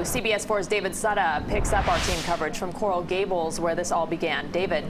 CBS 4's David Sutta picks up our team coverage from Coral Gables, where this all began. David.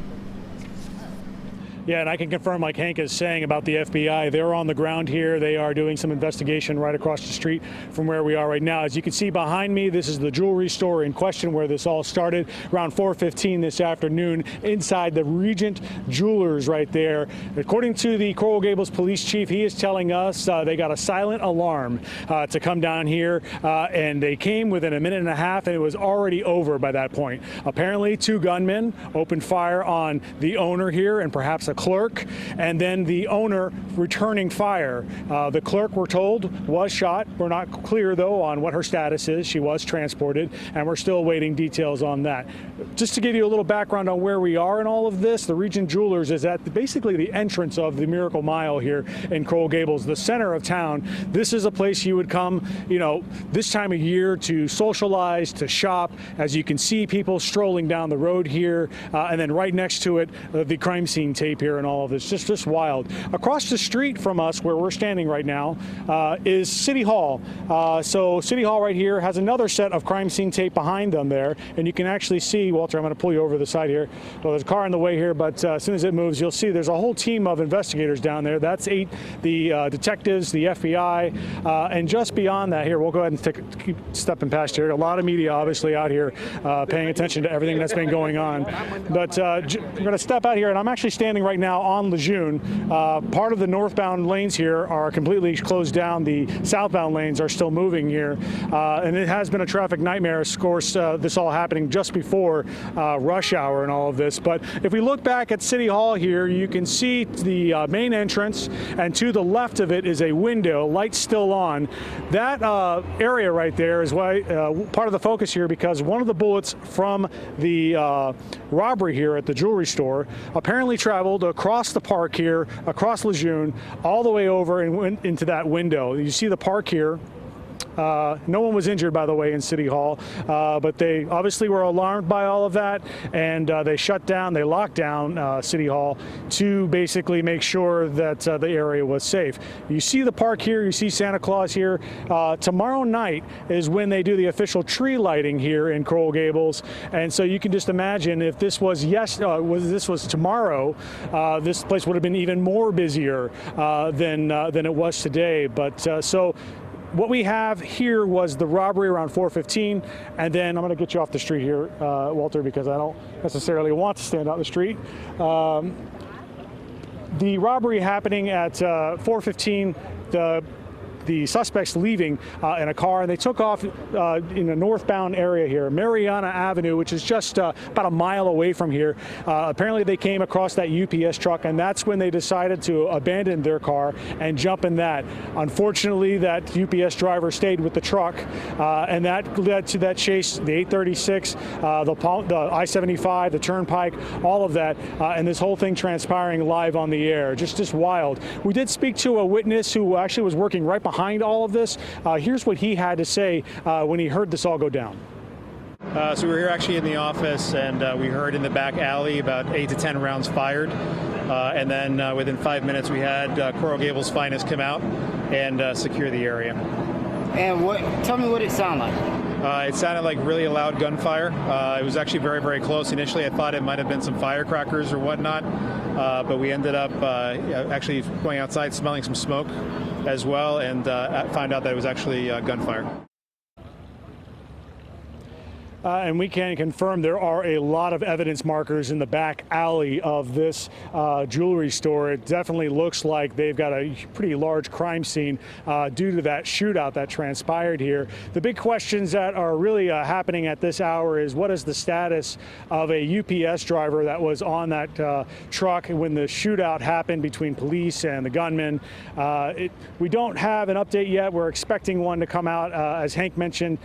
Yeah, and I can confirm, like Hank is saying about the FBI, they're on the ground here. They are doing some investigation right across the street from where we are right now. As you can see behind me, this is the jewelry store in question where this all started around 4:15 this afternoon inside the Regent Jewelers right there. According to the Coral Gables police chief, he is telling us they got a silent alarm to come down here, and they came within a minute and a half, and it was already over by that point. Apparently, two gunmen opened fire on the owner here and perhaps a clerk, and then the owner returning fire. The clerk, we're told, was shot. We're not clear, though, on what her status is. She was transported, and we're still awaiting details on that. Just to give you a little background on where we are in all of this, the Regent Jewelers is at basically the entrance of the Miracle Mile here in Coral Gables, the center of town. This is a place you would come, you know, this time of year to socialize, to shop. As you can see, people strolling down the road here, and then right next to it, the crime scene tape here and all of this. Just wild. Across the street from us, where we're standing right now, is City Hall. So City Hall right here has another set of crime scene tape behind them there, and you can actually see, Walter, I'm going to pull you over the side here. Well, there's a car in the way here, but as soon as it moves, you'll see there's a whole team of investigators down there. That's the detectives, the FBI, and just beyond that here, we'll go ahead and keep stepping past here. A lot of media obviously out here paying attention to everything that's been going on. But we're going to step out here, and I'm actually standing right now on Lejeune. Part of the northbound lanes here are completely closed down. The southbound lanes are still moving here, and it has been a traffic nightmare. Of course, this all happening just before rush hour and all of this. But if we look back at City Hall here, you can see the main entrance, and to the left of it is a window, lights still on. That area right there is why part of the focus here, because one of the bullets from the robbery here at the jewelry store apparently traveled across the park here, across Lejeune, all the way over and went into that window. You see the park here. No one was injured, by the way, in City Hall, but they obviously were alarmed by all of that, and they shut down, they locked down City Hall to basically make sure that the area was safe. You see the park here, you see Santa Claus here. Tomorrow night is when they do the official tree lighting here in Coral Gables, and so you can just imagine if this was tomorrow, this place would have been even more busier than it was today. But so what we have here was the robbery around 4:15, and then I'm going to get you off the street here, Walter, because I don't necessarily want to stand out in the street. The robbery happening at 4:15, the suspects leaving in a car, and they took off in a northbound area here, Mariana Avenue, which is just about a mile away from here. Apparently they came across that UPS truck, and that's when they decided to abandon their car and jump in that. Unfortunately, that UPS driver stayed with the truck, and that led to that chase, the 836, the I-75, the Turnpike, all of that, and this whole thing transpiring live on the air. Just wild. We did speak to a witness who actually was working right behind all of this. Here's what he had to say when he heard this all go down. So we're here actually in the office, and we heard in the back alley about 8 to 10 rounds fired. And then within 5 minutes, we had Coral Gables finest come out and secure the area. And tell me what it sounded like. It sounded like really loud gunfire. It was actually very, very close. Initially, I thought it might have been some firecrackers or whatnot, but we ended up actually going outside, smelling some smoke as well, and found out that it was actually gunfire. And we can confirm there are a lot of evidence markers in the back alley of this jewelry store. It definitely looks like they've got a pretty large crime scene due to that shootout that transpired here. The big questions that are really happening at this hour is what is the status of a UPS driver that was on that truck when the shootout happened between police and the gunmen. We don't have an update yet. We're expecting one to come out, as Hank mentioned,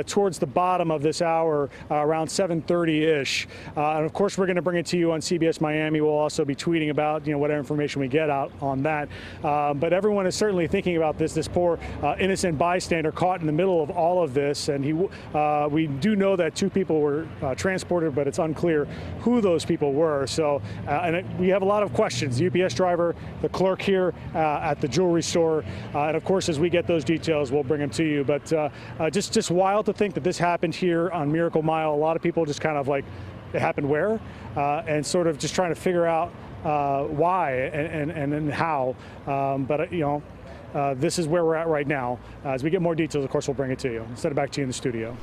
towards the bottom of this hour. hour around 7:30-ish. And of course, we're going to bring it to you on CBS Miami. We'll also be tweeting about whatever information we get out on that. But everyone is certainly thinking about this poor innocent bystander caught in the middle of all of this. And we do know that 2 people were transported, but it's unclear who those people were. So, we have a lot of questions. The UPS driver, the clerk here at the jewelry store, and of course, as we get those details, we'll bring them to you. But just wild to think that this happened here on Miracle Mile. A lot of people just kind of like, it happened where? And sort of just trying to figure out why and how. But this is where we're at right now. As we get more details, of course, we'll bring it to you. Send it back to you in the studio.